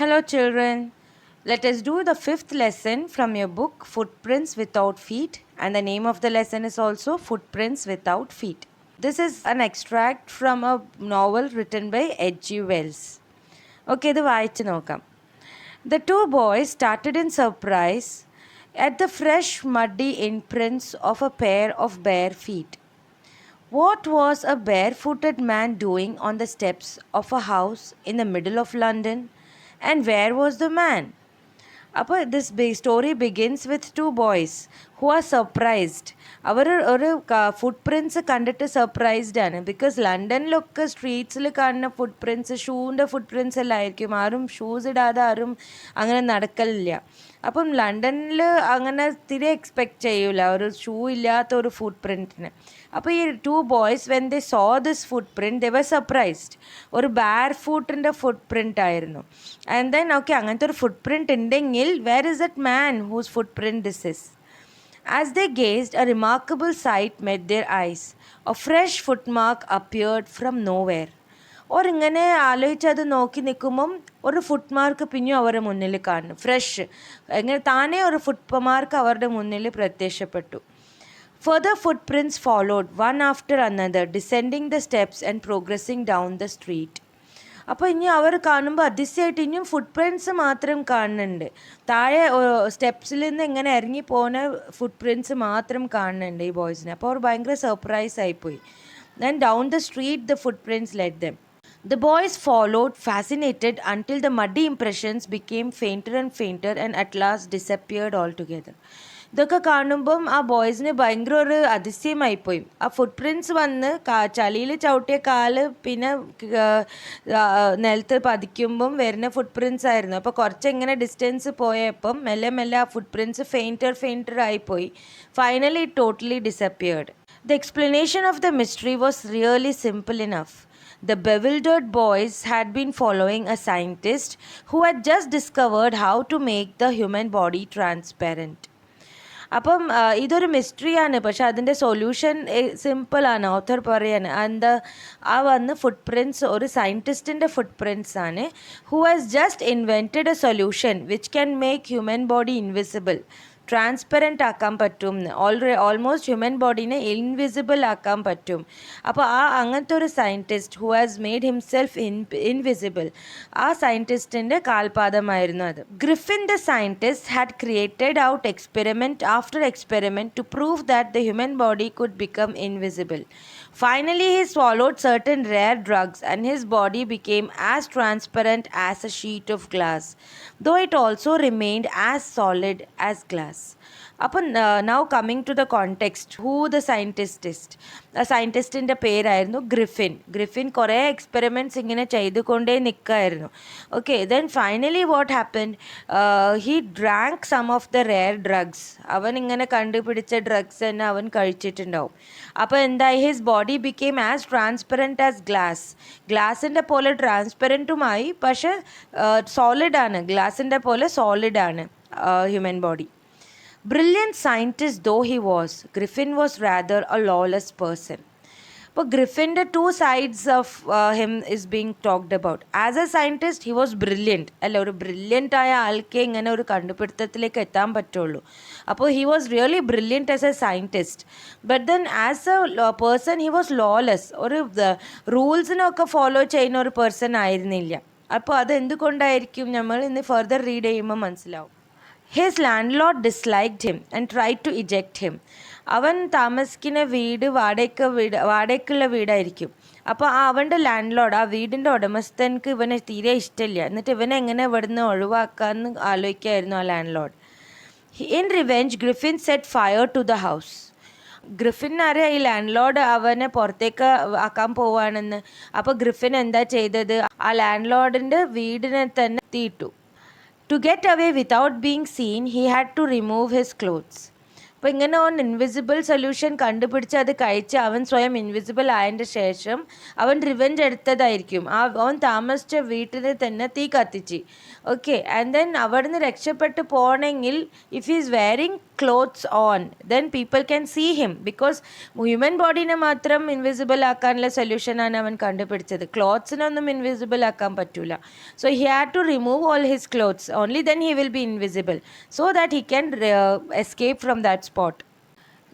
Hello, children. Let us do the fifth lesson from your book Footprints Without Feet, and the name of the lesson is also Footprints Without Feet. This is an extract from a novel written by H.G. Wells. Okay, ഇത് വായിച്ചു നോക്കാം. The two boys started in surprise at the fresh, muddy imprints of a pair of bare feet. What was a barefooted man doing on the steps of a house in the middle of London? And where was the man? അപ്പോൾ this story begins with two boys who are surprised. അവർ ഒരു footprints കണ്ടിട്ട് surprised ആണ്. Because ലണ്ടനിലൊക്കെ സ്ട്രീറ്റ്സിൽ കാണുന്ന ഫുട് prints ഷൂവിൻ്റെ ഫുട് prints എല്ലാം ആയിരിക്കും. ആരും ഷൂസ് ഇടാതെ ആരും അങ്ങനെ നടക്കലില്ല. അപ്പം ലണ്ടനിൽ അങ്ങനെ തിരെ എക്സ്പെക്റ്റ് ചെയ്യൂല ഒരു ഷൂ ഇല്ലാത്ത ഒരു ഫുട് പ്രിൻറ്റിന്. അപ്പോൾ ഈ two boys when they saw this foot print they were surprised. ഒരു ബാർ ഫൂട്ടിൻ്റെ ഫുട് പ്രിൻ്റ് ആയിരുന്നു. ആൻഡ് ദെൻ ഓക്കെ അങ്ങനത്തെ ഒരു ഫുട് പ്രിൻറ്റ് ഉണ്ടെങ്കിൽ where is that man whose footprint this is? As they gazed, a remarkable sight met their eyes. A fresh footmark appeared from nowhere. Or ഇങ്ങനെ ആലോചിച്ചത് നോക്കി നിൽക്കുമ്പം ഒരു ഫുട് mark പിന്നെയും അവരുടെ മുന്നിൽ കാണുന്നു. ഫ്രഷ് എങ്ങനെ താനേ ഒരു ഫുട് മാർക്ക് അവരുടെ മുന്നിൽ പ്രത്യക്ഷപ്പെട്ടു. Further footprints followed, one after another, descending the steps and progressing down the street. അപ്പോൾ ഇനി അവർ കാണുമ്പോൾ അതിശയമായിട്ട് ഇനിയും ഫുട് പ്രിൻറ്റ്സ് മാത്രം കാണുന്നുണ്ട്. താഴെ സ്റ്റെപ്സിൽ നിന്ന് ഇങ്ങനെ ഇറങ്ങി പോകുന്ന ഫുട് പ്രിൻറ്റ്സ് മാത്രം കാണുന്നുണ്ട് ഈ ബോയ്സിന്. അപ്പോൾ അവർ ഭയങ്കര സർപ്രൈസ് ആയിപ്പോയി. Then down the street the foot prints led them. The boys followed, fascinated, until the muddy impressions became fainter and fainter and at last disappeared altogether. ഇതൊക്കെ കാണുമ്പം ആ ബോയ്സിന് ഭയങ്കര ഒരു അതിശയമായിപ്പോയി. ആ ഫുട് പ്രിൻറ്റ്സ് വന്ന് ചളിയിൽ ചവിട്ടിയ കാല് പിന്നെ നിലത്ത് പതിക്കുമ്പം വരുന്ന ഫുട് പ്രിൻറ്റ്സ് ആയിരുന്നു. അപ്പോൾ കുറച്ചെങ്ങനെ ഡിസ്റ്റൻസ് പോയപ്പം മെല്ലെ മെല്ലെ ആ ഫുട് പ്രിൻറ്റ്സ് ഫെയിൻറ്റർ ആയിപ്പോയി. Finally it totally disappeared. The explanation of the mystery was really simple enough. The bewildered boys had been following a scientist who had just discovered how to make the human body transparent. അപ്പം ഇതൊരു മിസ്റ്ററിയാണ്, പക്ഷെ അതിൻ്റെ solution സിമ്പിളാണ്. Author പറയാണ് ആ വന്ന് ഫുട് prints ഒരു സയൻറ്റിസ്റ്റിൻ്റെ ഫുട് prints ആണ്. Who has just invented A solution which can make human body invisible, transparent ആക്കാൻ പറ്റും. ഓൾമോസ്റ്റ് ഹ്യൂമൻ ബോഡീനെ ഇൻവിസിബിൾ ആക്കാൻ പറ്റും. അപ്പോൾ അങ്ങനത്തെ ഒരു scientist who has made himself invisible, ആ സയൻറ്റിസ്റ്റിൻ്റെ കാൽപാദമായിരുന്നു അത്. Griffin the scientist had created out experiment after experiment to prove that the human body could become invisible. Finally, he swallowed certain rare drugs and his body became as transparent as a sheet of glass, though it also remained as solid as glass. അപ്പം now coming to the context, who the scientist. ആ സയൻറ്റിസ്റ്റിൻ്റെ പേരായിരുന്നു Griffin കുറേ experiments ഇങ്ങനെ ചെയ്തുകൊണ്ടേ നിൽക്കുമായിരുന്നു. Okay, then finally what happened, he drank some of the rare drugs. അവൻ ഇങ്ങനെ കണ്ടുപിടിച്ച ഡ്രഗ്സ് തന്നെ അവൻ കഴിച്ചിട്ടുണ്ടാവും. അപ്പോൾ എന്തായി, his body became as transparent as glass. ഗ്ലാസിൻ്റെ പോലെ ട്രാൻസ്പെറൻറ്റുമായി, പക്ഷേ സോളിഡാണ്, ഗ്ലാസിൻ്റെ പോലെ സോളിഡാണ് human body. Brilliant scientist though he was, Griffin was rather a lawless person. അപ്പോൾ ഗ്രിഫിൻ്റെ two sides of him is being talked about. As a scientist he was brilliant. അല്ല, ഒരു ബ്രില്യൻ്റ് ആയ ആൾക്കേ ഇങ്ങനെ ഒരു കണ്ടുപിടുത്തത്തിലേക്ക് എത്താൻ പറ്റുള്ളൂ. അപ്പോൾ he was really brilliant as a scientist. But then as A person he was lawless. ഒരു റൂൾസിനൊക്കെ ഫോളോ ചെയ്യുന്ന ഒരു പേഴ്സൺ ആയിരുന്നില്ല. അപ്പോൾ അത് എന്തുകൊണ്ടായിരിക്കും നമ്മൾ ഇന്ന് ഫർദർ റീഡ് ചെയ്യുമ്പോൾ മനസ്സിലാവും. His landlord disliked him and tried to eject him. അവൻ താമസിക്കുന്ന വീട് വാടകയ്ക്കുള്ള വീടായിരിക്കും. അപ്പോൾ അവൻ്റെ ലാൻഡ് ആ വീടിൻ്റെ ഉടമസ്ഥനക്ക് ഇവനെ തീരെ ഇഷ്ടമില്ല. എന്നിട്ട് ഇവനെ എങ്ങനെ ഇവിടുന്ന് ഒഴിവാക്കാമെന്ന് ആലോചിക്കായിരുന്നു ആ landlord. In revenge Griffin set fire to the house. ഗ്രിഫിനറിയാം ഈ ലാൻഡ് ലോഡ് അവനെ പുറത്തേക്ക് ആക്കാൻ പോവുകയാണെന്ന്. അപ്പോൾ ഗ്രിഫിൻ എന്താ ചെയ്തത്, ആ ലാൻഡ് ലോഡിൻ്റെ വീടിനെ തന്നെ തീയിട്ടു. To get away without being seen, he had to remove his clothes. അപ്പോൾ ഇങ്ങനെ അവൻ ഇൻവിസിബിൾ സൊല്യൂഷൻ കണ്ടുപിടിച്ച് അത് കഴിച്ച് അവൻ സ്വയം ഇൻവിസിബിൾ ആയതിൻ്റെ ശേഷം അവൻ റിവെഞ്ച് എടുത്തതായിരിക്കും. അവൻ താമസിച്ച വീട്ടിൽ തന്നെ തീ കത്തിച്ച്. ഓക്കെ, ആൻഡ് ദെൻ അവിടുന്ന് രക്ഷപ്പെട്ട് പോകണമെങ്കിൽ if is wearing clothes on then people can see him. Because human ബോഡീനെ മാത്രം ഇൻവിസിബിൾ ആക്കാനുള്ള സൊല്യൂഷനാണ് അവൻ കണ്ടുപിടിച്ചത്. ക്ലോത്ത്സിനൊന്നും ഇൻവിസിബിൾ ആക്കാൻ പറ്റില്ല. So he had to remove all his clothes, only then he will be invisible, so that he can escape from that spot.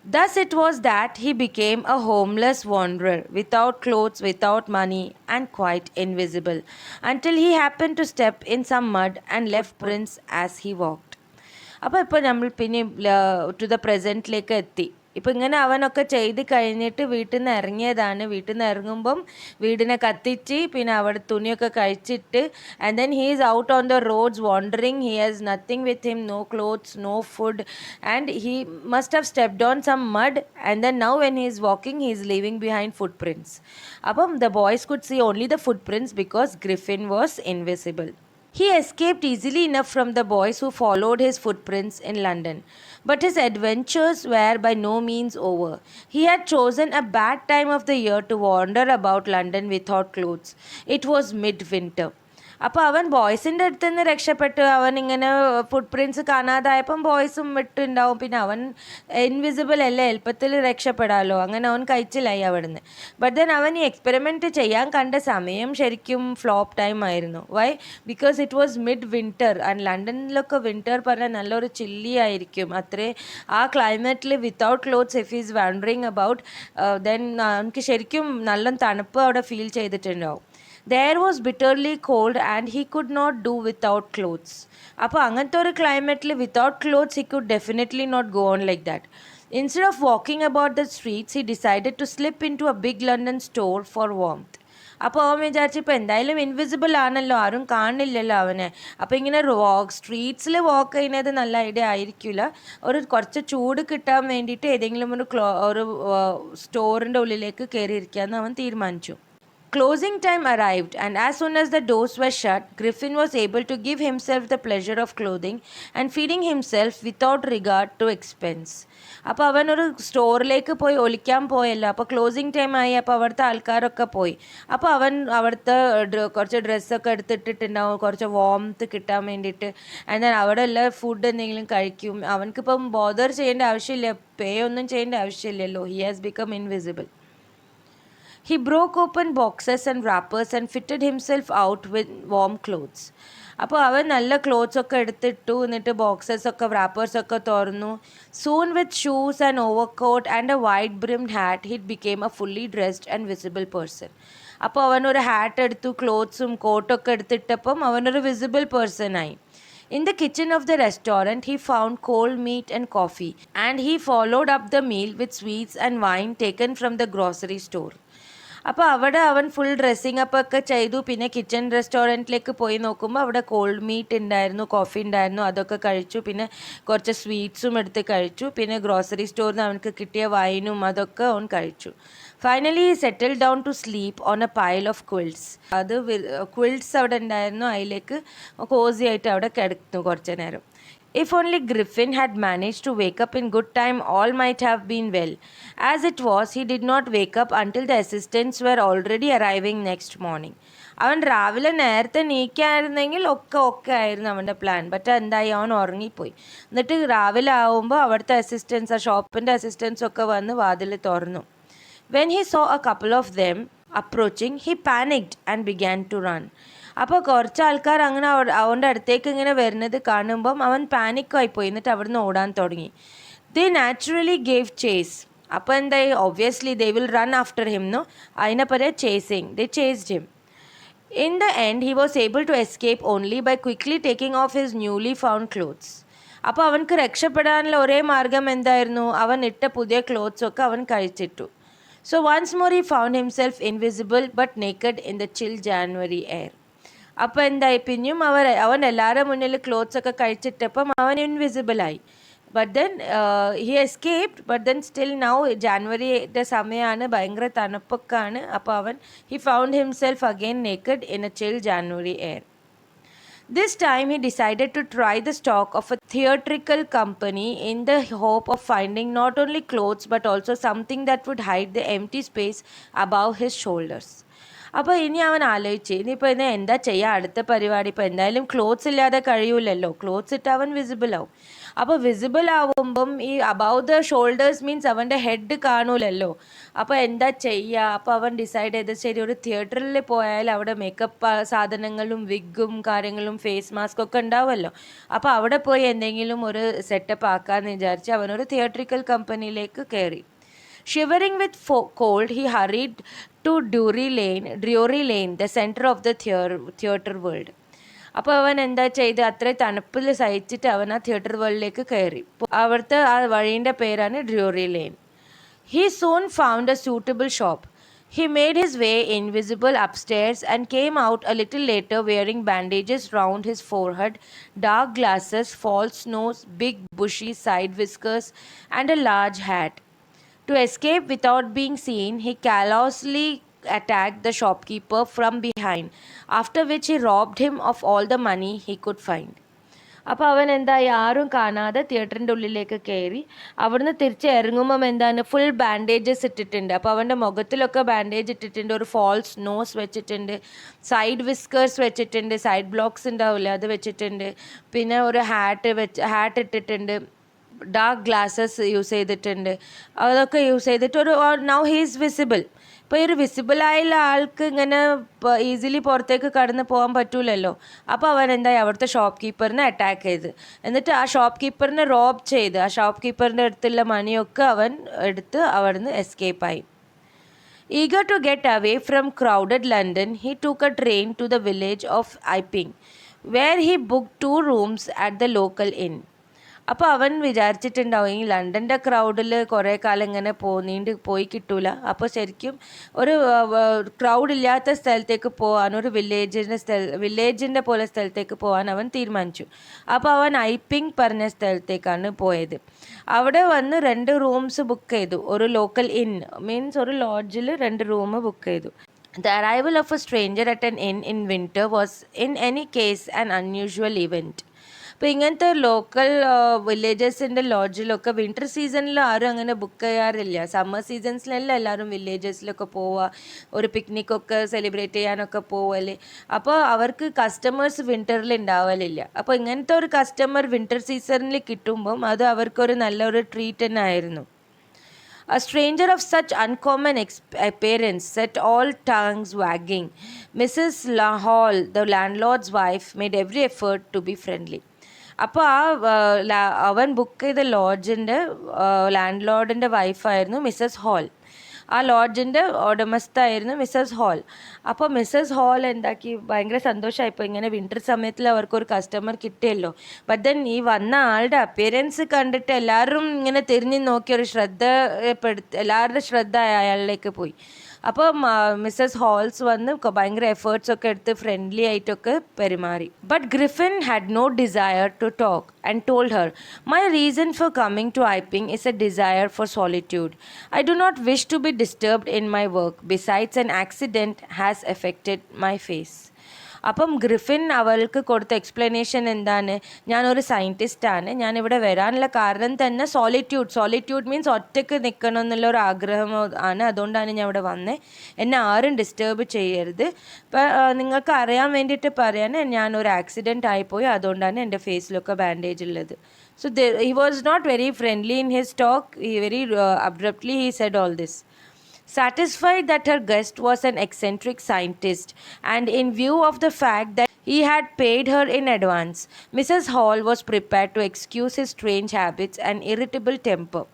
Thus it was that he became a homeless wanderer, without clothes, without money, and quite invisible, until he happened to step in some mud and left prints as he walked. അപ്പോൾ ഇപ്പോൾ നമ്മൾ പിന്നെ to the പ്രസൻറ്റിലേക്ക് എത്തി. ഇപ്പം ഇങ്ങനെ അവനൊക്കെ ചെയ്ത് കഴിഞ്ഞിട്ട് വീട്ടിൽ നിന്ന് ഇറങ്ങിയതാണ്. വീട്ടിൽ നിന്ന് ഇറങ്ങുമ്പം വീടിനെ കത്തിച്ച് പിന്നെ അവിടെ തുണിയൊക്കെ കഴിച്ചിട്ട് and then he is out on the roads wandering. He has nothing with him, no clothes, no food, and he must have stepped on some mud. And then now when he is walking he is leaving behind footprints. അപ്പം the boys could see only the foot prints because Griffin was invisible. He escaped easily enough from the boys who followed his footprints in London. But his adventures were by no means over. He had chosen a bad time of the year to wander about London without clothes. It was midwinter. അപ്പോൾ അവൻ ബോയ്സിൻ്റെ അടുത്ത് നിന്ന് രക്ഷപ്പെട്ടു. അവൻ ഇങ്ങനെ ഫുട് prints കാണാതായപ്പം ബോയ്സും വിട്ടുണ്ടാവും. പിന്നെ അവൻ invisible അല്ലേ, എളുപ്പത്തിൽ രക്ഷപ്പെടാമല്ലോ. അങ്ങനെ അവൻ കഴിച്ചില്ലായി അവിടുന്ന്. ബട്ട് ദെൻ അവൻ ഈ എക്സ്പെരിമെൻറ്റ് ചെയ്യാൻ കണ്ട സമയം ശരിക്കും ഫ്ലോപ്പ് ടൈം ആയിരുന്നു. Why? Because it was mid winter and ലണ്ടനിലൊക്കെ വിൻ്റർ പറഞ്ഞാൽ നല്ലൊരു ചില്ലി ആയിരിക്കും. അത്രേ ആ ക്ലൈമറ്റിൽ without clothes if is wandering about then അവനക്ക് ശരിക്കും നല്ല തണുപ്പ് അവിടെ ഫീൽ ചെയ്തിട്ടുണ്ടാവും. The air was bitterly cold and he could not do without clothes. അപ്പോൾ അങ്ങനത്തെ ഒരു ക്ലൈമറ്റിൽ without clothes he could definitely not go on like that. Instead of walking about the streets, he decided to slip into a big London store for warmth. അപ്പോൾ അവൻ വിചാരിച്ചു ഇപ്പോൾ എന്തായാലും invisible ആണല്ലോ, ആരും കാണില്ലല്ലോ അവനെ. അപ്പോൾ ഇങ്ങനെ സ്ട്രീറ്റ്സിൽ വാക്ക് ചെയ്യുന്നത് നല്ല ഐഡിയ ആയിരിക്കില്ല. കുറച്ച് ചൂട് കിട്ടാൻ വേണ്ടിയിട്ട് ഏതെങ്കിലും ഒരു സ്റ്റോറിൻ്റെ ഉള്ളിലേക്ക് കയറിയിരിക്കാമെന്ന് അവൻ തീരുമാനിച്ചു. Closing time arrived, and as soon as the doors were shut, Griffin was able to give himself the pleasure of clothing and feeding himself without regard to expense. അപ്പോൾ അവനൊരു സ്റ്റോറിലേക്ക് പോയി ഒളിക്കാൻ പോയല്ലോ. അപ്പോൾ ക്ലോസിങ് ടൈം ആയി. അപ്പോൾ അവിടുത്തെ ആൾക്കാരൊക്കെ പോയി. അപ്പോൾ അവൻ അവിടുത്തെ കുറച്ച് ഡ്രസ്സൊക്കെ എടുത്തിട്ടുണ്ടാവും, കുറച്ച് വാംത്ത് കിട്ടാൻ വേണ്ടിയിട്ട്. എന്നാൽ അവിടെ എല്ലാം ഫുഡ് എന്തെങ്കിലും കഴിക്കും. അവനക്കിപ്പം ബോദർ ചെയ്യേണ്ട ആവശ്യമില്ല, പേ ഒന്നും ചെയ്യേണ്ട ആവശ്യമില്ലല്ലോ. He has become invisible. He broke open boxes and wrappers and fitted himself out with warm clothes. അപ്പോൾ അവൻ നല്ല ക്ലോത്ത്സ് ഒക്കെ എടുത്തിട്ടു. എന്നിട്ട് ബോക്സസൊക്കെ റാപ്പേഴ്സൊക്കെ തുറന്നു. Soon with shoes and overcoat and A wide brimmed hat hit became A fully dressed and visible person. അപ്പോൾ അവനൊരു hat എടുത്തു, ക്ലോത്ത്സും കോട്ടൊക്കെ എടുത്തിട്ടപ്പം അവനൊരു visible പേഴ്സണായി. In the kitchen of the restaurant, he found cold meat and coffee, and he followed up the meal with sweets and wine taken from the grocery store. അപ്പോൾ അവിടെ അവൻ full dressing up ഒക്കെ ചെയ്തു. പിന്നെ kitchen റെസ്റ്റോറൻറ്റിലേക്ക് പോയി നോക്കുമ്പോൾ അവിടെ called meet ഉണ്ടായിരുന്നു, കോഫി ഉണ്ടായിരുന്നു, അതൊക്കെ കഴിച്ചു. പിന്നെ കുറച്ച് സ്വീറ്റ്സും എടുത്ത് കഴിച്ചു. പിന്നെ ഗ്രോസറി സ്റ്റോറിൽ നിന്ന് അവനക്ക് കിട്ടിയ വൈനും അതൊക്കെ അവൻ കഴിച്ചു. Finally he settled down to sleep on a pile of quilts. അത് ക്വിൽറ്റ്സ് അവിടെ ഉണ്ടായിരുന്നു, അതിലേക്ക് കോസി ആയിട്ട് അവിടെ കിടന്നു കുറച്ച് നേരം. If only Griffin had managed to wake up in good time, all might have been well. As it was, he did not wake up until the assistants were already arriving next morning. അവൻ രാവിലെ നേരത്തെ നീക്കായിരുന്നെങ്കിൽ ഒക്കെ ആയിരുന്നു അവൻ്റെ plan. But എന്തായി, അവൻ ഉറങ്ങിപ്പോയി. എന്നിട്ട് രാവിലെ ആവുമ്പോൾ അവിടുത്തെ അസിസ്റ്റൻസ്, ആ ഷോപ്പിൻ്റെ അസിസ്റ്റൻസ് ഒക്കെ വന്ന് വാതിൽ തുറന്നു. When he saw a couple of them approaching, he panicked and began to run. അപ്പോൾ കുറച്ച് ആൾക്കാർ അങ്ങനെ അവൻ്റെ അടുത്തേക്ക് ഇങ്ങനെ വരുന്നത് കാണുമ്പം അവൻ പാനിക്കായിപ്പോയി. എന്നിട്ട് അവിടുന്ന് ഓടാൻ തുടങ്ങി. They naturally gave chase. അപ്പോൾ എന്തായി, obviously they will run after him, no, അതിനെ പറയാം chasing. They chased him. In the end, he was able to escape only by quickly taking off his newly found clothes. അപ്പോൾ അവനക്ക് രക്ഷപ്പെടാനുള്ള ഒരേ മാർഗം എന്തായിരുന്നു, അവൻ ഇട്ട പുതിയ ക്ലോത്ത്സൊക്കെ അവൻ കഴിച്ചിട്ടു. So once more he found himself invisible but naked in the chill January air. അപ്പോൾ എന്തായി, പിന്നെയും അവൻ എല്ലാവരുടെ മുന്നിൽ ക്ലോത്ത്സ് ഒക്കെ കഴിച്ചിട്ടപ്പം അവൻ ഇൻവിസിബിളായി. But then he escaped. But then still now ജാനുവരിയുടെ സമയമാണ്, ഭയങ്കര തണുപ്പൊക്കെയാണ്. അപ്പോൾ he found himself again naked in a chill January air. This time he decided to try the stock of a theatrical company in the hope of finding not only clothes but also something that would hide the empty space above his shoulders. അപ്പോൾ ഇനി അവൻ ആലോചിച്ച് ഇനിയിപ്പോൾ ഇന്ന് എന്താ ചെയ്യുക, അടുത്ത പരിപാടി ഇപ്പോൾ എന്തായാലും ക്ലോത്ത്സ് ഇല്ലാതെ കഴിയൂലല്ലോ, ക്ലോത്ത്സ് ഇട്ട് അവൻ വിസിബിൾ ആവും. അപ്പോൾ വിസിബിൾ ആവുമ്പം ഈ അബവ് ദ ഷോൾഡേഴ്സ് മീൻസ് അവൻ്റെ ഹെഡ് കാണൂലല്ലോ. അപ്പോൾ എന്താ ചെയ്യുക? അപ്പോൾ അവൻ ഡിസൈഡ് ചെയ്ത് ശരി ഒരു തിയേറ്ററിൽ പോയാൽ അവിടെ മേക്കപ്പ് സാധനങ്ങളും വിഗും കാര്യങ്ങളും ഫേസ് മാസ്ക് ഒക്കെ ഉണ്ടാവുമല്ലോ. അപ്പോൾ അവിടെ പോയി എന്തെങ്കിലും ഒരു സെറ്റപ്പ് ആക്കാമെന്ന് വിചാരിച്ച് അവനൊരു തിയേറ്ററിക്കൽ കമ്പനിയിലേക്ക് കയറി. Shivering with cold, he hurried to Drury Lane, the center of the theatre world. അപ്പോൾ അവൻ എന്താ ചെയ്ത് അത്ര തണുപ്പിൽ സഹിച്ചിട്ട് അവൻ ആ തിയേറ്റർ വേൾഡിലേക്ക് കയറി. അവിടുത്തെ ആ വഴീൻ്റെ പേരാണ് ഡ്യൂറി line. He soon found a suitable shop. He made his way invisible upstairs and came out a little later wearing bandages round his forehead, dark glasses, false nose, big bushy side whiskers, and a large hat. To escape without being seen, he callously attacked the shopkeeper from behind, after which he robbed him of all the money he could find. അപ്പോൾ അവൻ എന്തായി ആരും കാണാതെ തിയേറ്ററിൻ്റെ ഉള്ളിലേക്ക് കയറി. അവിടുന്ന് തിരിച്ച് ഇറങ്ങുമ്പം എന്താണ് ഫുൾ ബാൻഡേജസ് ഇട്ടിട്ടുണ്ട്. അപ്പോൾ അവൻ്റെ മുഖത്തിലൊക്കെ ബാൻഡേജ് ഇട്ടിട്ടുണ്ട്, ഒരു ഫാൾസ് നോസ് വെച്ചിട്ടുണ്ട്, സൈഡ് വിസ്കേഴ്സ് വെച്ചിട്ടുണ്ട്, സൈഡ് ബ്ലോക്സ് ഉണ്ടാവില്ല അത് വെച്ചിട്ടുണ്ട്, പിന്നെ ഒരു ഹാറ്റ് ഇട്ടിട്ടുണ്ട്, ഡാർക്ക് ഗ്ലാസ്സസ് യൂസ് ചെയ്തിട്ടുണ്ട്. അതൊക്കെ യൂസ് ചെയ്തിട്ട് ഒരു നൗ ഹീ ഈസ് വിസിബിൾ. ഇപ്പോൾ ഈ ഒരു വിസിബിളായുള്ള ആൾക്ക് ഇങ്ങനെ ഈസിലി പുറത്തേക്ക് കടന്ന് പോകാൻ പറ്റൂലല്ലോ. അപ്പോൾ അവൻ എന്തായി അവിടുത്തെ ഷോപ്പ് കീപ്പറിനെ അറ്റാക്ക് ചെയ്ത് എന്നിട്ട് ആ ഷോപ്പ് കീപ്പറിനെ റോബ് ചെയ്ത് ആ ഷോപ്പ് കീപ്പറിൻ്റെ അടുത്തുള്ള മണിയൊക്കെ അവൻ എടുത്ത് അവിടുന്ന് എസ്കേപ്പായി. Eager to get away from crowded London, he took a train to the village of Iping, where he booked 2 rooms at the local inn. അപ്പോൾ അവൻ വിചാരിച്ചിട്ടുണ്ടാവും ഈ ലണ്ടൻ്റെ ക്രൗഡിൽ കുറേ കാലം ഇങ്ങനെ പോയി കിട്ടൂല. അപ്പോൾ ശരിക്കും ഒരു ക്രൗഡ് ഇല്ലാത്ത സ്ഥലത്തേക്ക് പോകാൻ, ഒരു വില്ലേജിൻ്റെ പോലെ സ്ഥലത്തേക്ക് പോകാൻ അവൻ തീരുമാനിച്ചു. അപ്പോൾ അവൻ ഐപ്പിംഗ് പറഞ്ഞ സ്ഥലത്തേക്കാണ് പോയത്. അവിടെ വന്ന് 2 റൂംസ് ബുക്ക് ചെയ്തു. ഒരു ലോക്കൽ ഇൻ മീൻസ് ഒരു ലോഡ്ജിൽ 2 റൂം ബുക്ക് ചെയ്തു. The arrival of a stranger at an inn in winter was in any case an unusual event. അപ്പോൾ ഇങ്ങനത്തെ ലോക്കൽ വില്ലേജസിൻ്റെ ലോഡ്ജിലൊക്കെ വിൻ്റർ സീസണിൽ ആരും അങ്ങനെ ബുക്ക് ചെയ്യാറില്ല. സമ്മർ സീസൺസിലല്ല എല്ലാവരും വില്ലേജസിലൊക്കെ പോവുക, ഒരു പിക്നിക്കൊക്കെ സെലിബ്രേറ്റ് ചെയ്യാനൊക്കെ പോവല്ലേ. അപ്പോൾ അവർക്ക് കസ്റ്റമേഴ്സ് വിൻ്ററിൽ ഉണ്ടാവലില്ല. അപ്പോൾ ഇങ്ങനത്തെ ഒരു കസ്റ്റമർ വിൻ്റർ സീസണിൽ കിട്ടുമ്പം അത് അവർക്കൊരു നല്ലൊരു ട്രീറ്റ് തന്നെ ആയിരുന്നു. A stranger of such uncommon appearance set all tongues wagging. Mrs. Hall, the landlord's wife, made every effort to be friendly. അപ്പോൾ അവൻ ബുക്ക് ചെയ്ത ലോഡ്ജിൻ്റെ ലാൻഡ് ലോർഡിൻ്റെ വൈഫായിരുന്നു മിസ്സസ് ഹോൾ. ആ ലോഡ്ജിൻ്റെ ഉടമസ്ഥായിരുന്നു മിസ്സസ് ഹോൾ. അപ്പോൾ മിസ്സസ് ഹോൾ എന്താക്കി ഭയങ്കര സന്തോഷമായിപ്പോൾ ഇങ്ങനെ വിൻ്റർ സമയത്തിൽ അവർക്കൊരു കസ്റ്റമർ കിട്ടിയല്ലോ. ബട്ട് ദെൻ ഈ വന്ന ആളുടെ അപ്പിയറൻസ് കണ്ടിട്ട് എല്ലാവരും ഇങ്ങനെ തിരിഞ്ഞ് നോക്കി ഒരു എല്ലാവരുടെ ശ്രദ്ധ അയാളിലേക്ക് പോയി. അപ്പോൾ മിസ്സസ് ഹോൾസ് വന്ന് ഭയങ്കര എഫേർട്സ് ഒക്കെ എടുത്ത് ഫ്രണ്ട്ലി ആയിട്ടൊക്കെ പെരുമാറി. But Griffin had no desire to talk and told her, "My reason for coming to Iping is a desire for solitude. I do not wish to be disturbed in my work. Besides, an accident has affected my face." അപ്പം Griffin അവൾക്ക് കൊടുത്ത explanation എന്താണ്, ഞാനൊരു സയൻറ്റിസ്റ്റാണ്, ഞാനിവിടെ വരാനുള്ള കാരണം തന്നെ solitude means ഒറ്റയ്ക്ക് നിൽക്കണം എന്നുള്ള ഒരു ആഗ്രഹം ആണ്, അതുകൊണ്ടാണ് ഞാൻ ഇവിടെ വന്നത്, എന്നെ ആരും ഡിസ്റ്റർബ് ചെയ്യരുത്. ഇപ്പം നിങ്ങൾക്ക് അറിയാൻ വേണ്ടിയിട്ട് പറയാൻ ഞാനൊരു ആക്സിഡൻറ്റ് ആയിപ്പോയി, അതുകൊണ്ടാണ് എൻ്റെ ഫേസിലൊക്കെ ബാൻഡേജ് ഉള്ളത്. So he was not very friendly in his talk. Very abruptly he said all this. Satisfied that her guest was an eccentric scientist, and in view of the fact that he had paid her in advance, Mrs. Hall was prepared to excuse his strange habits and irritable temper.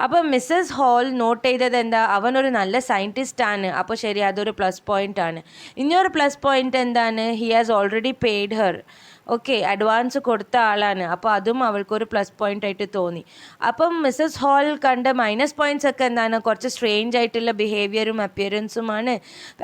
അപ്പോൾ Mrs whole not ചെയ്തത് എന്താ, അവനൊരു നല്ല സയൻറ്റിസ്റ്റാണ്, അപ്പോൾ ശരി അതൊരു plus point ആണ്. ഇനിയൊരു പ്ലസ് പോയിൻ്റ് എന്താണ്, he has already paid Har, okay advance കൊടുത്ത ആളാണ്, അപ്പോൾ അതും അവൾക്കൊരു പ്ലസ് പോയിൻ്റ് ആയിട്ട് തോന്നി. അപ്പം മിസ്സസ് ഹോൾ കണ്ട മൈനസ് പോയിൻറ്റ്സ് ഒക്കെ എന്താണ്, കുറച്ച് സ്ട്രേഞ്ച് ആയിട്ടുള്ള ബിഹേവിയറും അപ്പിയറൻസുമാണ്,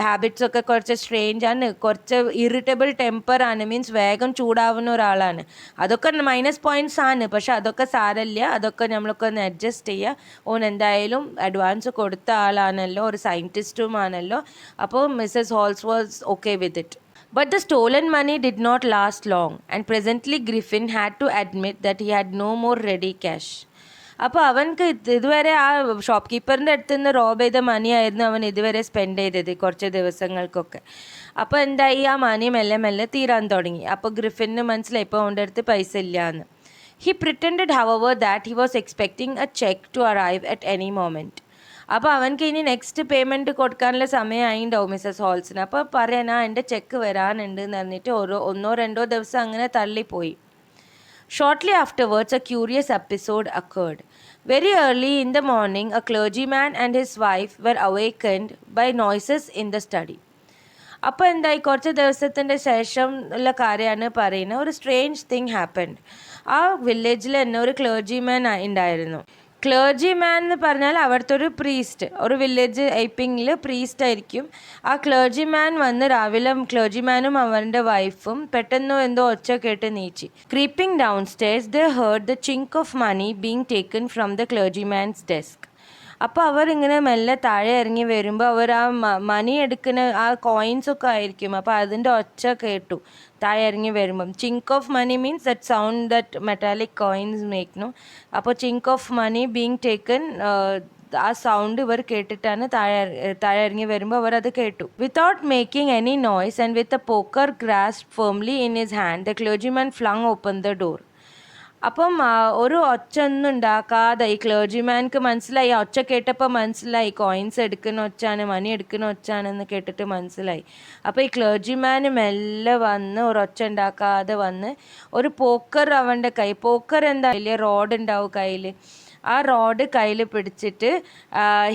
ഹാബിറ്റ്സൊക്കെ കുറച്ച് സ്ട്രേഞ്ച് ആണ്, കുറച്ച് ഇറിറ്റബിൾ ടെമ്പറാണ്, മീൻസ് വേഗം ചൂടാവുന്ന ഒരാളാണ്. അതൊക്കെ മൈനസ് പോയിൻറ്റ്സ് ആണ്, പക്ഷെ അതൊക്കെ സാരമില്ല, അതൊക്കെ നമ്മളൊക്കെ ഒന്ന് അഡ്ജസ്റ്റ് ചെയ്യുക. ഓൻ എന്തായാലും അഡ്വാൻസ് കൊടുത്ത ആളാണല്ലോ, ഒരു സയൻറ്റിസ്റ്റുമാണല്ലോ, അപ്പോൾ Mrs Halls was okay with it. But the stolen money did not last long, and presently Griffin had to admit that he had no more ready cash. അപ്പോൾ അവൻക്ക് ഇതുവരെ ആ ഷോപ്പ് കീപ്പറിൻ്റെ അടുത്ത് നിന്ന് റോബ് ചെയ്ത മണി ആയിരുന്നു അവൻ ഇതുവരെ സ്പെൻഡ് ചെയ്തത് കുറച്ച് ദിവസങ്ങൾക്കൊക്കെ. അപ്പോൾ എന്തായി, ആ മണി മെല്ലെ മെല്ലെ തീരാൻ തുടങ്ങി. അപ്പോൾ ഗ്രിഫിന് മനസ്സിലായി ഇപ്പോൾ അവൻ്റെ അടുത്ത് പൈസ ഇല്ല എന്ന്. He pretended, however, that he was expecting a check to arrive at any moment. അപ്പോൾ അവൻക്ക് ഇനി നെക്സ്റ്റ് പേയ്മെൻറ്റ് കൊടുക്കാനുള്ള സമയമായിണ്ടാവും മിസ്സസ് ഹോൾസിന്. അപ്പോൾ പറയാനാ എൻ്റെ ചെക്ക് വരാനുണ്ട് എന്ന് പറഞ്ഞിട്ട് ഒന്നോ രണ്ടോ ദിവസം അങ്ങനെ തള്ളിപ്പോയി. Shortly afterwards, a curious episode occurred. Very early in the morning, a clergyman and his wife were awakened by noises in the study. അപ്പോൾ എന്തായി, കുറച്ച് ദിവസത്തിൻ്റെ ശേഷം ഉള്ള കാര്യമാണ് പറയുന്നത്. ഒരു സ്ട്രേഞ്ച് തിങ് ഹാപ്പൻഡ്. ആ വില്ലേജിൽ തന്നെ ഒരു ക്ലേർജിമാൻ ഉണ്ടായിരുന്നു. ക്ലേർജിമാൻ എന്ന് പറഞ്ഞാൽ അവിടുത്തെ ഒരു പ്രീസ്റ്റ്, ഒരു വില്ലേജ് ഐപ്പിങ്ങിൽ പ്രീസ്റ്റ് ആയിരിക്കും. ആ ക്ലേർജിമാൻ വന്ന് രാവിലെ ക്ലേർജിമാനും അവരുടെ വൈഫും പെട്ടെന്ന് എന്തോ ഒച്ച കേട്ട് നീച്ചി. Creeping downstairs they heard the chink of money being taken from the clergyman's desk. അപ്പോൾ അവരിങ്ങനെ മെല്ലെ താഴെ ഇറങ്ങി വരുമ്പോൾ അവർ ആ മണി എടുക്കുന്ന ആ കോയിൻസൊക്കെ ആയിരിക്കും. അപ്പോൾ അതിൻ്റെ ഒച്ച കേട്ടു താഴെ ഇറങ്ങി വരുമ്പം. Chink of money means that sound that metallic coins make. അപ്പോൾ chink of money being taken, ആ സൗണ്ട് ഇവർ കേട്ടിട്ടാണ് താഴെ ഇറങ്ങി വരുമ്പോൾ അവർ അത് കേട്ടു. Without making any noise and with a poker grasp firmly in his hand, the clergyman flung open the door. അപ്പം ഒരു ഒച്ച ഒന്നും ഉണ്ടാക്കാതെ ഈ ക്ലേർജിമാൻക്ക് മനസ്സിലായി, ആ ഒച്ച കേട്ടപ്പോൾ മനസ്സിലായി കോയിൻസ് എടുക്കുന്ന ഒച്ചാണ്, മണി എടുക്കുന്ന ഒച്ചാണെന്ന് കേട്ടിട്ട് മനസ്സിലായി. അപ്പോൾ ഈ ക്ലേർജിമാൻ മെല്ലെ വന്ന് ഒരു ഒച്ച ഉണ്ടാക്കാതെ വന്ന് ഒരു പോക്കർ അവൻ്റെ പോക്കർ എന്താ വലിയ റോഡ് ഉണ്ടാവും കയ്യിൽ, ആ റോഡ് കയ്യിൽ പിടിച്ചിട്ട്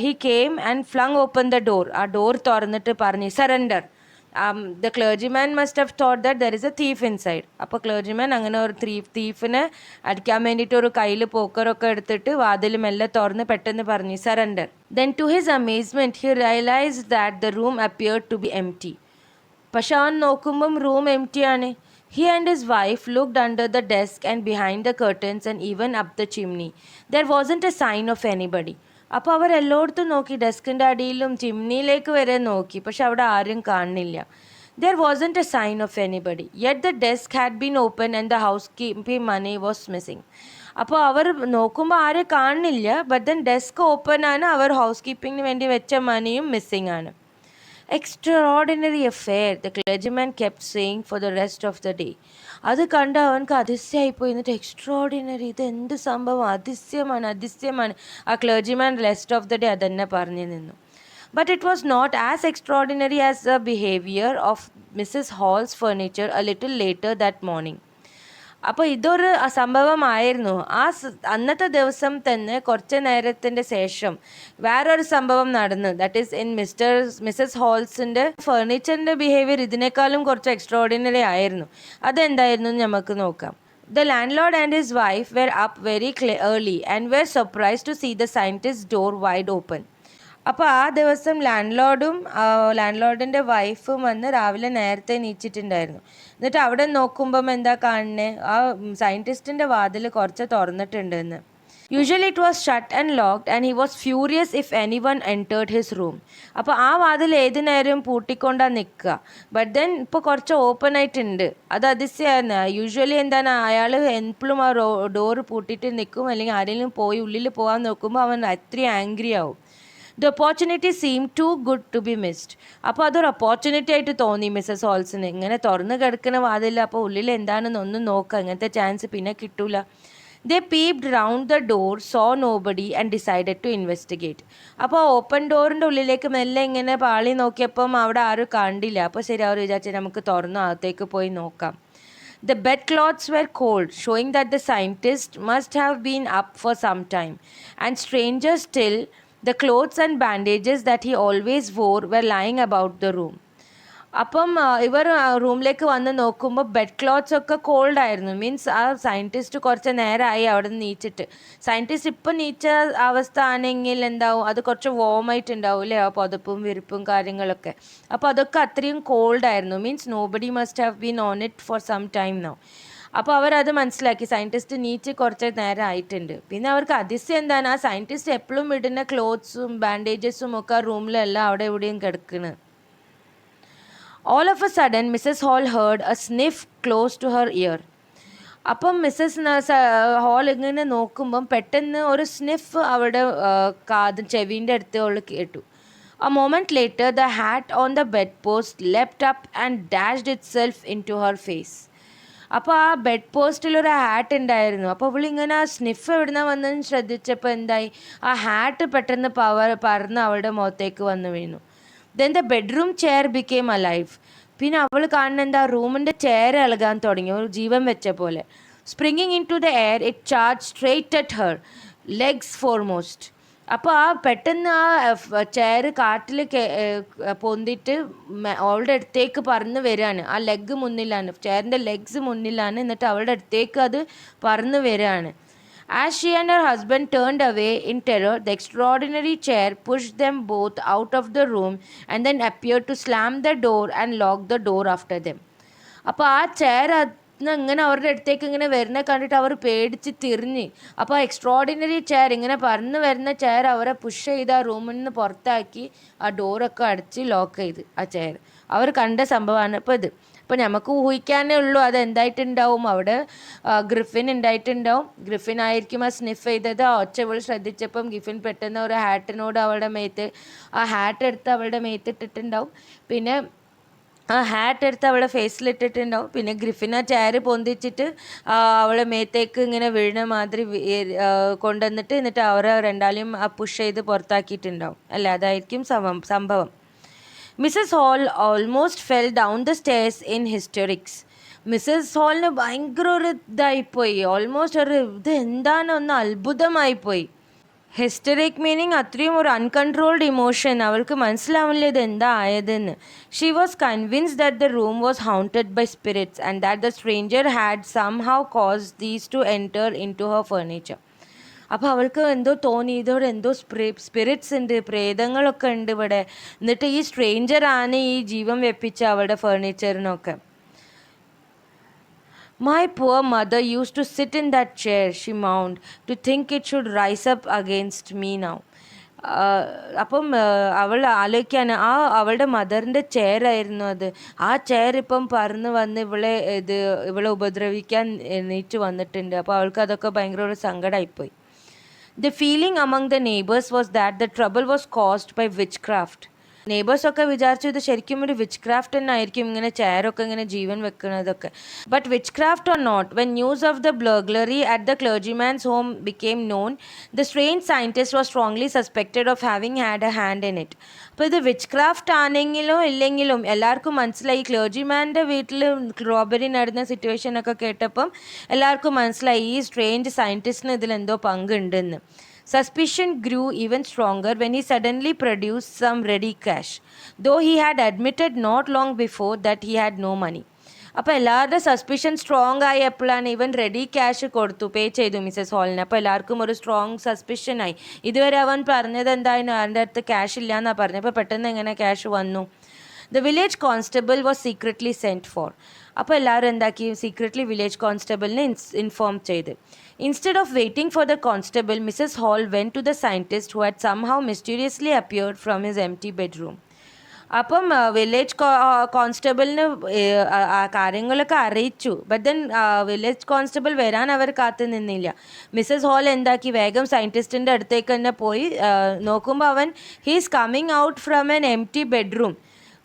he came and flung open the door. ആ ഡോർ തുറന്നിട്ട് പറഞ്ഞു surrender. The clergyman must have thought that there is a thief inside. അപ്പോൾ ക്ലേർജിമാൻ അങ്ങനെ ഒരു തീഫിനെ അടിക്കാൻ വേണ്ടിയിട്ട് ഒരു കയ്യിൽ പോക്കറൊക്കെ എടുത്തിട്ട് വാതിൽ മെല്ലെ തുറന്ന് പെട്ടെന്ന് പറഞ്ഞു surrender. Then to his amazement he realized that the room appeared to be empty. പക്ഷെ അവൻ നോക്കുമ്പം റൂം എംറ്റി ആണ്. He and his wife looked under the desk and behind the curtains and even up the chimney. There wasn't a sign of anybody. അപ്പോൾ അവർ എല്ലായിടത്തും നോക്കി, ഡെസ്കിൻ്റെ അടിയിലും ചിമ്നിയിലേക്ക് വരെ നോക്കി, പക്ഷെ അവിടെ ആരും കാണുന്നില്ല. There wasn't a sign of anybody. Yet the desk had been open and the housekeeping money was missing. അപ്പോൾ അവർ നോക്കുമ്പോൾ ആരും കാണുന്നില്ല, ബട്ട് ദെൻ ഡെസ്ക് ഓപ്പൺ ആണ്, അവർ ഹൗസ് കീപ്പിങ്ങിന് വേണ്ടി വെച്ച മണിയും മിസ്സിംഗ് ആണ്. Extraordinary affair, the clergyman kept saying for the rest of the day. അത് കണ്ട് അവൻക്ക് അതിശയായിപ്പോയി. എന്നിട്ട് എക്സ്ട്രോഡിനറി, ഇത് എന്ത് സംഭവം, അതിശയമാണ്. ആ ക്ലേർജിമാൻ റെസ്റ്റ് ഓഫ് ദ ഡേ അതന്നെ പറഞ്ഞു നിന്നു. But it was not as extraordinary as the behavior of Mrs. Hall's furniture a little later that morning. അപ്പോൾ ഇതൊരു സംഭവമായിരുന്നു. അന്നത്തെ ദിവസം തന്നെ കുറച്ച് നേരത്തിൻ്റെ ശേഷം വേറൊരു സംഭവം നടന്നു. ദാറ്റ് ഈസ് ഇൻ മിസ്സസ് ഹോൾസിൻ്റെ ഫർണിച്ചറിൻ്റെ ബിഹേവിയർ ഇതിനേക്കാളും കുറച്ച് എക്സ്ട്രോർഡിനറി ആയിരുന്നു. അതെന്തായിരുന്നു നമുക്ക് നോക്കാം. The landlord and his wife were up very early and were surprised to see the scientist's door wide open. അപ്പോൾ ആ ദിവസം ലാൻഡ്ലോർഡിൻ്റെ വൈഫും വന്ന് രാവിലെ നേരത്തെ എണീച്ചിട്ടുണ്ടായിരുന്നു. എന്നിട്ട് അവിടെ നോക്കുമ്പം എന്താ കാണുന്നത്, ആ സയൻറ്റിസ്റ്റിൻ്റെ വാതിൽ കുറച്ച് തുറന്നിട്ടുണ്ടെന്ന്. Usually it was shut and locked and he was furious if anyone entered his room. അപ്പോൾ ആ വാതിൽ ഏത് നേരവും പൂട്ടിക്കൊണ്ടാണ് നിൽക്കുക. ബട്ട് ദെൻ ഇപ്പോൾ കുറച്ച് ഓപ്പൺ ആയിട്ടുണ്ട്. അത് അതിശയമാണ്. യൂഷ്വലി എന്താണ്, അയാൾ എപ്പോഴും ആ ഡോറ് പൂട്ടിയിട്ട് നിൽക്കും, അല്ലെങ്കിൽ ആരെങ്കിലും പോയി ഉള്ളിൽ പോകാൻ നോക്കുമ്പോൾ അവൻ അത്രയും ആംഗ്രി ആവും. The opportunity seemed too good to be missed. അപ്പോൾ അതൊരു ഓപ്പർച്യൂണിറ്റി ആയിട്ട് തോന്നി മിസ്സസ് ഹോൾസിന്. ഇങ്ങനെ തുറന്ന് കിടക്കുന്ന വാതില്ല, അപ്പോൾ ഉള്ളിൽ എന്താണെന്ന് ഒന്ന് നോക്കുക, ഇങ്ങനത്തെ ചാൻസ് പിന്നെ കിട്ടൂല. They peeped round the door, saw nobody and decided to investigate. അപ്പോൾ ഓപ്പൺ ഡോറിൻ്റെ ഉള്ളിലേക്ക് മെല്ലെ ഇങ്ങനെ പാളി നോക്കിയപ്പം അവിടെ ആരും കണ്ടില്ല. അപ്പോൾ ശരി, അവർ വിചാരിച്ചു നമുക്ക് തുറന്ന് അകത്തേക്ക് പോയി നോക്കാം. The bedclothes were cold, showing that the scientist must have been up for some time. And stranger still, the clothes and bandages that he always wore were lying about the room. അപ്പം ഇവർ റൂമിലേക്ക് വന്ന് നോക്കുമ്പോൾ bed clothes ഒക്കെ called ആയിരുന്നു. Means ആ scientist കുറച്ച് നേരമായി അവിടെ നിന്ന് നീച്ചിട്ട്. സയൻറ്റിസ്റ്റ് ഇപ്പം നീച്ച അവസ്ഥ ആണെങ്കിൽ എന്താവും, അത് കുറച്ച് വോമായിട്ടുണ്ടാവും അല്ലേ, ആ പുതപ്പും വിരിപ്പും കാര്യങ്ങളൊക്കെ. അപ്പോൾ അതൊക്കെ അത്രയും കോൾഡ് ആയിരുന്നു. Means nobody must have been on it for some time now. അപ്പോൾ അവരത് മനസ്സിലാക്കി, സയൻറ്റിസ്റ്റ് നീച്ച് കുറച്ച് നേരം ആയിട്ടുണ്ട്. പിന്നെ അവർക്ക് അതിശയം എന്താണ്, ആ സയൻറ്റിസ്റ്റ് എപ്പോഴും ഇടുന്ന ക്ലോത്ത്സും ബാൻഡേജസും ഒക്കെ ആ റൂമിലെല്ലാം അവിടെ എവിടെയും കിടക്കുന്നത്. All of a sudden, Mrs. Hall heard a sniff close to her ear. അപ്പം ഹോൾ ഇങ്ങനെ നോക്കുമ്പം പെട്ടെന്ന് ഒരു സ്നിഫ് അവിടെ ചെവിൻ്റെ അടുത്ത് അവൾ കേട്ടു. A moment later, the hat on the bedpost leapt up and dashed itself into her face. അപ്പോൾ ആ ബെഡ് പോസ്റ്റിൽ ഒരു ഹാറ്റ് ഉണ്ടായിരുന്നു. അപ്പോൾ അവളിങ്ങനെ ആ സ്നിഫ് എവിടുന്ന വന്നതെന്ന് ശ്രദ്ധിച്ചപ്പോൾ എന്തായി, ആ ഹാറ്റ് പെട്ടെന്ന് പറന്ന് അവളുടെ മുഖത്തേക്ക് വന്ന് വീണു. Then the bedroom chair became alive. പിന്നെ അവൾ കാണുന്ന എന്താ, റൂമിൻ്റെ ചെയർ ഇളകാൻ തുടങ്ങി, ഒരു ജീവൻ വെച്ച പോലെ. Springing into the air it charge straight at her, legs foremost. അപ്പോൾ ആ പെട്ടെന്ന് ആ ചെയർ കാട്ടിൽ പൊന്തിട്ട് അവളുടെ അടുത്തേക്ക് പറന്ന് വരികയാണ്. ആ ലെഗ് മുന്നിലാണ്, ചെയറിൻ്റെ ലെഗ്സ് മുന്നിലാണ്, എന്നിട്ട് അവളുടെ അടുത്തേക്ക് അത് പറന്ന് വരികയാണ്. As she and her husband turned away in terror, the extraordinary chair pushed them both out of the room and then appeared to slam the door and lock the door after them. അപ്പോൾ ആ chair ഇങ്ങനെ അവരുടെ അടുത്തേക്ക് ഇങ്ങനെ വരുന്ന കണ്ടിട്ട് അവർ പേടിച്ച് തിരിഞ്ഞ്. അപ്പോൾ ആ എക്സ്ട്രോഡിനറി ചെയർ, ഇങ്ങനെ പറന്ന് വരുന്ന ചെയർ അവരെ പുഷ് ചെയ്ത് ആ റൂമിൽ നിന്ന് പുറത്താക്കി ആ ഡോറൊക്കെ അടച്ച് ലോക്ക് ചെയ്ത് ആ ചെയർ. അവർ കണ്ട സംഭവമാണ് ഇപ്പോൾ ഇത്. അപ്പോൾ നമുക്ക് ഊഹിക്കാനേ ഉള്ളൂ അത് എന്തായിട്ടുണ്ടാവും. അവിടെ ഗ്രിഫിൻ ഉണ്ടായിട്ടുണ്ടാവും. ഗ്രിഫിൻ ആയിരിക്കും ആ സ്നിഫ് ചെയ്തത്. ആ ഒച്ച ഇവൾ ശ്രദ്ധിച്ചപ്പം ഗ്രിഫിൻ പെട്ടെന്ന് ഒരു ഹാറ്റിനോട് അവളുടെ മേത്ത്, ആ ഹാറ്റ് എടുത്ത് അവളുടെ മേത്തിട്ടിട്ടുണ്ടാവും. പിന്നെ ആ ഹാറ്റ് എടുത്ത് അവളെ ഫേസിലിട്ടിട്ടുണ്ടാവും. പിന്നെ ഗ്രിഫിൻ ആ ചെയർ പൊന്തിച്ചിട്ട് അവളെ മേത്തേക്ക് ഇങ്ങനെ വീഴുന്ന മാതിരി കൊണ്ടുവന്നിട്ട് എന്നിട്ട് അവരെ രണ്ടാളെയും പുഷ് ചെയ്ത് പുറത്താക്കിയിട്ടുണ്ടാവും. അല്ല, അതായിരിക്കും സംഭവം. Mrs Hall almost fell down the stairs in hysterics. Mrs ഹോളിന് ഭയങ്കര ഒരു ഇതായിപ്പോയി, ഓൾമോസ്റ്റ് ഒരു ഇത് എന്താണ് ഒന്ന് അത്ഭുതമായിപ്പോയി. ഹിസ്റ്ററിക് മീനിങ് അത്രയും ഒരു അൺകൺട്രോൾഡ് ഇമോഷൻ. അവൾക്ക് മനസ്സിലാവില്ല ഇത് എന്താ ആയതെന്ന്. She was convinced that the room was haunted by spirits and that the stranger had somehow cause these to enter into her furniture. അപ്പോൾ അവൾക്ക് എന്തോ തോന്നി, ഇതോടെ എന്തോ സ്പിരിറ്റ്സ് ഉണ്ട്, പ്രേതങ്ങളൊക്കെ ഉണ്ട് ഇവിടെ, എന്നിട്ട് ഈ സ്ട്രേഞ്ചറാണ് ഈ ജീവൻ വെപ്പിച്ച അവളുടെ ഫർണിച്ചറിനൊക്കെ. My poor mother used to sit in that chair, she moaned, to think it should rise up against me now. അപ്പം അവൾ ആലോചിക്കാണ്, ആ അവളുടെ മദറിൻ്റെ ചെയറായിരുന്നു അത്. ആ ചെയർ ഇപ്പം പറന്ന് വന്ന് ഇവളെ ഉപദ്രവിക്കാൻ എണീറ്റ് വന്നിട്ടുണ്ട്. അപ്പോൾ അവൾക്ക് അതൊക്കെ ഭയങ്കര ഒരു സങ്കടമായിപ്പോയി. The feeling among the neighbors was that the trouble was caused by witchcraft. നെയ്ബേഴ്സൊക്കെ വിചാരിച്ചു ഇത് ശരിക്കും ഒരു വിച്ച് ക്രാഫ്റ്റ് തന്നെ ആയിരിക്കും, ഇങ്ങനെ ചെയറൊക്കെ ഇങ്ങനെ ജീവൻ വെക്കുന്നതൊക്കെ. But witchcraft or not, when news of the burglary at the clergyman's home became known, the strange scientist was strongly suspected of having had a hand in it. അപ്പോൾ ഇത് which craft ആണെങ്കിലും ഇല്ലെങ്കിലും എല്ലാവർക്കും മനസ്സിലായി. ക്ലർജിമാൻ്റെ വീട്ടിൽ robbery നടന്ന സിറ്റുവേഷനൊക്കെ കേട്ടപ്പം എല്ലാവർക്കും മനസ്സിലായി ഈ സ്ട്രേഞ്ച് സയൻറ്റിസ്റ്റിന് ഇതിലെന്തോ പങ്കുണ്ടെന്ന്. Suspicion grew even stronger when he suddenly produced some ready cash, though he had admitted not long before that he had no money. അപ്പോൾ എല്ലാവരുടെ സസ്പിഷൻ സ്ട്രോങ് ആയി എപ്പോഴാണ് ഇവൻ റെഡി ക്യാഷ് കൊടുത്തു, പേ ചെയ്തു മിസ്സസ് ഹോളിന്. അപ്പോൾ എല്ലാവർക്കും ഒരു സ്ട്രോങ് സസ്പിഷനായി. ഇതുവരെ അവൻ പറഞ്ഞത് എന്തായിരുന്നു, അവൻ്റെ അടുത്ത് ക്യാഷ് ഇല്ല എന്നാണ് പറഞ്ഞത്. അപ്പോൾ പെട്ടെന്ന് എങ്ങനെ ക്യാഷ് വന്നു? The village constable was secretly sent for. അപ്പോൾ എല്ലാവരും എന്താക്കി, സീക്രറ്റ്ലി വില്ലേജ് കോൺസ്റ്റബിളിനെ ഇൻഫോം ചെയ്ത്. Instead of waiting for the constable, Mrs. Hall went to the scientist who had somehow mysteriously appeared from his empty bedroom. അപ്പം village കോൺസ്റ്റബിളിന് കാര്യങ്ങളൊക്കെ അറിയിച്ചു. But then village constable വരാൻ അവർ കാത്തു നിന്നില്ല. മിസ്സസ് ഹോൾ എന്താക്കി, വേഗം സയൻറ്റിസ്റ്റിൻ്റെ അടുത്തേക്ക് തന്നെ പോയി നോക്കുമ്പോൾ അവൻ he's coming out from N empty bedroom.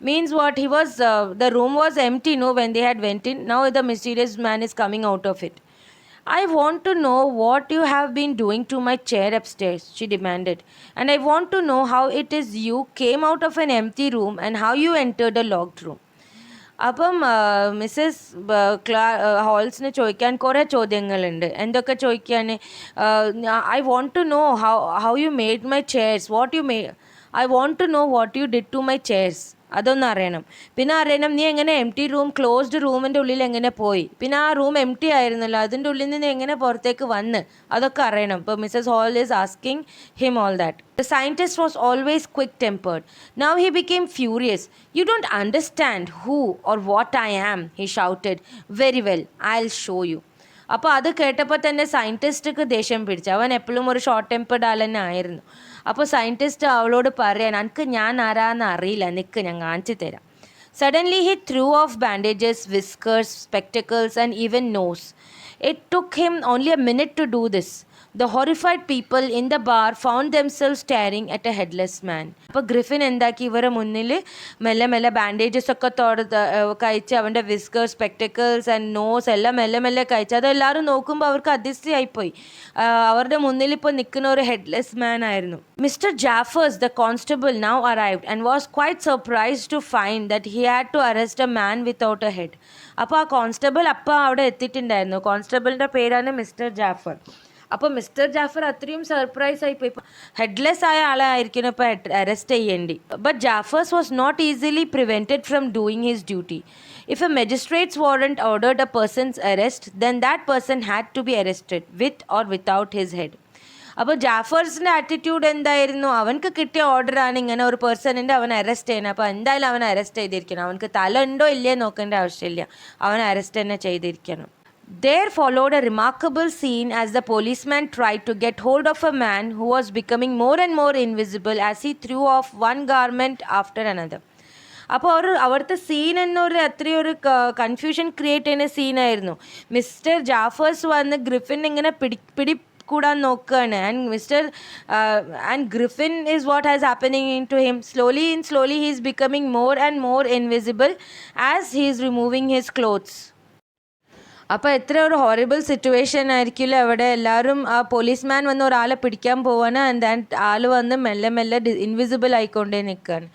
Means what, he was the room was empty when they had went in. Now the mysterious man is coming out of it. I want to know what you have been doing to my chair upstairs, she demanded. And I want to know how it is you came out of an empty room and how you entered a locked room. അപ്പം Mrs ഹോൾസിന് ചോദിക്കാൻ കുറേ ചോദ്യങ്ങളുണ്ട്. എന്തൊക്കെ ചോദിക്കാൻ? I want to know how you made my chairs, I want to know what you did to my chairs. അതൊന്നും അറിയണം. പിന്നെ അറിയണം നീ എങ്ങനെ എംപ്റ്റി റൂം, ക്ലോസ്ഡ് റൂമിൻ്റെ ഉള്ളിൽ എങ്ങനെ പോയി, പിന്നെ ആ റൂം എംപ്റ്റി ആയിരുന്നല്ലോ, അതിൻ്റെ ഉള്ളിൽ നിന്ന് എങ്ങനെ പുറത്തേക്ക് വന്ന്, അതൊക്കെ അറിയണം. ഇപ്പോൾ Mrs Hall is asking him all that. The scientist was always quick-tempered. Now he became furious. You don't understand who or what I am, he shouted. Very well, I'll show you. അപ്പോൾ അത് കേട്ടപ്പോൾ തന്നെ സയൻറ്റിസ്റ്റിക്ക് ദേഷ്യം പിടിച്ചു. അവൻ എപ്പോഴും ഒരു short tempered ആൾ തന്നെ ആയിരുന്നു. അപ്പോൾ സയൻറ്റിസ്റ്റ് അവളോട് പറയാൻ, എനിക്ക് ഞാൻ ആരാന്ന് അറിയില്ല, നിൽക്ക് ഞാൻ കാണിച്ചു തരാം. Suddenly, he threw off bandages, whiskers, spectacles, and even nose. It took him only a minute to do this. The horrified people in the bar found themselves staring at a headless man. അപ്പോൾ Griffin എന്താക്കി ഇവരെ മുന്നിൽ മെല്ലെ മെല്ലെ bandages ഒക്കെ കഴിച്ച് അവൻ്റെ whisker spectacles and nose എല്ലാം മെല്ലെ മെല്ലെ കഴിച്ച് അതെല്ലാവരും നോക്കുമ്പോൾ അവർക്ക് അതിശയായിപ്പോയി. അവരുടെ മുന്നിൽ ഇപ്പോൾ നിൽക്കുന്ന ഒരു ഹെഡ്ലെസ് മാൻ ആയിരുന്നു. Mr Jaffers the constable now arrived and was quite surprised to find that he had to arrest a man without a head. അപ്പോൾ ആ കോൺസ്റ്റബിൾ അപ്പോൾ അവിടെ എത്തിയിട്ടുണ്ടായിരുന്നു. കോൺസ്റ്റബിളിൻ്റെ പേരാണ് മിസ്റ്റർ ജാഫർ. അപ്പോൾ മിസ്റ്റർ ജാഫർ അത്രയും സർപ്രൈസ് ആയിപ്പോയി. ഇപ്പോൾ ഹെഡ്ലെസ് ആയ ആളെ ആയിരിക്കണം ഇപ്പോൾ അറസ്റ്റ് ചെയ്യേണ്ടി. But Jaffers was not easily prevented from doing his duty. If a magistrate's warrant ordered a person's arrest then that person had to be arrested with or without his head. അപ്പോൾ ജാഫേഴ്സിൻ്റെ attitude എന്തായിരുന്നു? അവനക്ക് കിട്ടിയ ഓർഡറാണ് ഇങ്ങനെ ഒരു പേഴ്സണിൻ്റെ അവൻ arrest ചെയ്യണം. അപ്പോൾ എന്തായാലും അവൻ അറസ്റ്റ് ചെയ്തിരിക്കണം. അവനക്ക് തല ഉണ്ടോ ഇല്ലേ നോക്കേണ്ട ആവശ്യമില്ല, അവൻ അറസ്റ്റ് തന്നെ ചെയ്തിരിക്കണം. There followed a remarkable scene as the policeman tried to get hold of a man who was becoming more and more invisible as he threw off one garment after another. അപ്പോൾ അവിടുത്തെ scene എന്നൊരു അത്രയൊരു confusion create ചെയ്യുന്ന സീനായിരുന്നു. Mister Jafar's വന്ന് Griffin ഇങ്ങനെ പിടികൂടാൻ നോക്കുകയാണ്. And Griffin is what has happening into him. Slowly he is becoming more and more invisible as he is removing his clothes. അപ്പോൾ എത്ര ഒരു ഹോറിബിൾ സിറ്റുവേഷൻ ആയിരിക്കില്ല അവിടെ. എല്ലാവരും ആ പോലീസ്മാൻ വന്ന് ഒരാളെ പിടിക്കാൻ പോവാണ്. ആൻഡ് ആൾ വന്ന് മെല്ലെ മെല്ലെ ഇൻവിസിബിൾ ആയിക്കൊണ്ടേ നിൽക്കുകയാണ്.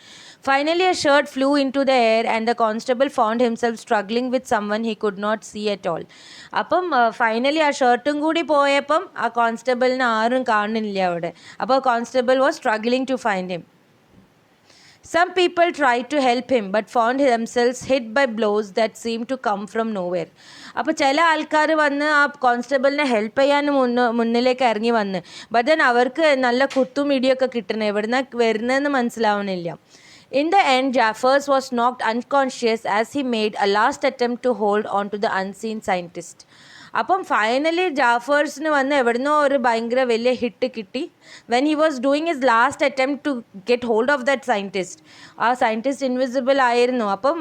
Finally, a shirt flew into the air and the constable found himself struggling with someone he could not see at all. അപ്പം ഫൈനലി ആ ഷർട്ടും കൂടി പോയപ്പം ആ കോൺസ്റ്റബിളിനെ ആരും കാണുന്നില്ല അവിടെ. അപ്പോൾ constable was struggling to find him. Some people tried to help him but found themselves hit by blows that seemed to come from nowhere. അപ്പോൾ ചില ആൾക്കാർ വന്ന് ആ കോൺസ്റ്റബിളിനെ ഹെൽപ്പ് ചെയ്യാൻ മുന്നിലേക്ക് ഇറങ്ങി വന്ന്, ബട്ട് ദെൻ അവർക്ക് നല്ല കുത്തും ഇടിയൊക്കെ കിട്ടണേ, എവിടുന്ന വരുന്നതെന്ന് മനസ്സിലാവണില്ല. In the end, Jaffers was knocked unconscious as he made a last attempt to hold on to the unseen scientist. അപ്പം ഫൈനലി ജാഫേഴ്സിന് വന്ന് എവിടുന്നോ ഒരു ഭയങ്കര വലിയ ഹിറ്റ് കിട്ടി. When he was doing his last attempt to get hold of that scientist. ആ scientist invisible ആയിരുന്നു. അപ്പം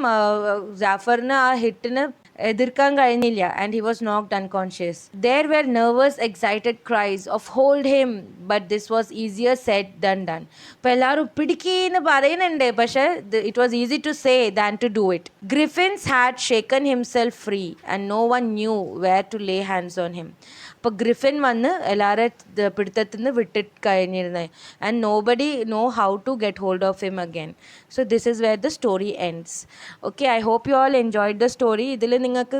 ജാഫറിന് ആ ഹിറ്റിന് എതിർക്കാൻ കഴിഞ്ഞില്ല. And he was knocked unconscious. There were nervous excited cries of hold him, but this was easier said than done. അപ്പോൾ എല്ലാവരും പിടിക്കീന്ന് പറയുന്നുണ്ട്, പക്ഷേ it was easy to say than to do it. Griffins had shaken himself free and no one knew where to lay hands on him. അപ്പോൾ Griffin വന്ന് എല്ലാവരെ പിടുത്തത്തിൽ നിന്ന് വിട്ടിട്ട് കഴിഞ്ഞിരുന്നത്. And nobody know how to get hold of him again. So this is where the story ends. Okay, I hope you all enjoyed the story. ഇതിൽ നിങ്ങൾക്ക്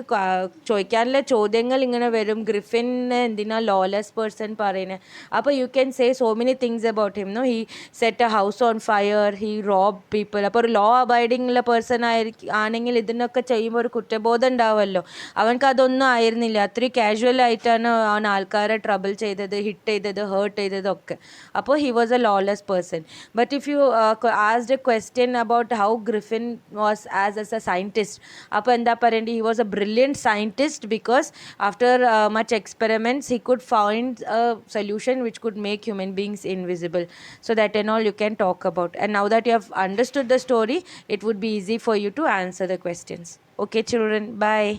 ചോദിക്കാനുള്ള ചോദ്യങ്ങൾ ഇങ്ങനെ വരും. ഗ്രിഫിന് എന്തിനാ ലോലെസ് പേഴ്സൺ പറയുന്നത്? അപ്പോൾ you can say so many things about him. No, he set a house on fire, he rob people. അപ്പോൾ ഒരു ലോ അബൈഡിങ് ഉള്ള പേഴ്സൺ ആണെങ്കിൽ ഇതിനൊക്കെ ചെയ്യുമ്പോൾ ഒരു കുറ്റബോധം ഉണ്ടാവുമല്ലോ. അവൻക്ക് അതൊന്നും ആയിരുന്നില്ല. അത്രയും കാഷ്വൽ ആയിട്ടാണ് അവൻ ആൾക്കാരെ ട്രബിൾ ചെയ്തത്, ഹിറ്റ് ചെയ്തത്, ഹേർട്ട് ചെയ്തതൊക്കെ. അപ്പോൾ he was A lawless person. But if you ആസ്ഡ് A question about how Griffin was as a scientist, അപ്പോൾ എന്താ പറയേണ്ടത്? He was A brilliant scientist because after much experiments he could find a solution which could make human beings invisible. So that and all you can talk about. And now that you have understood the story, it would be easy for you to answer the questions. Okay children, bye.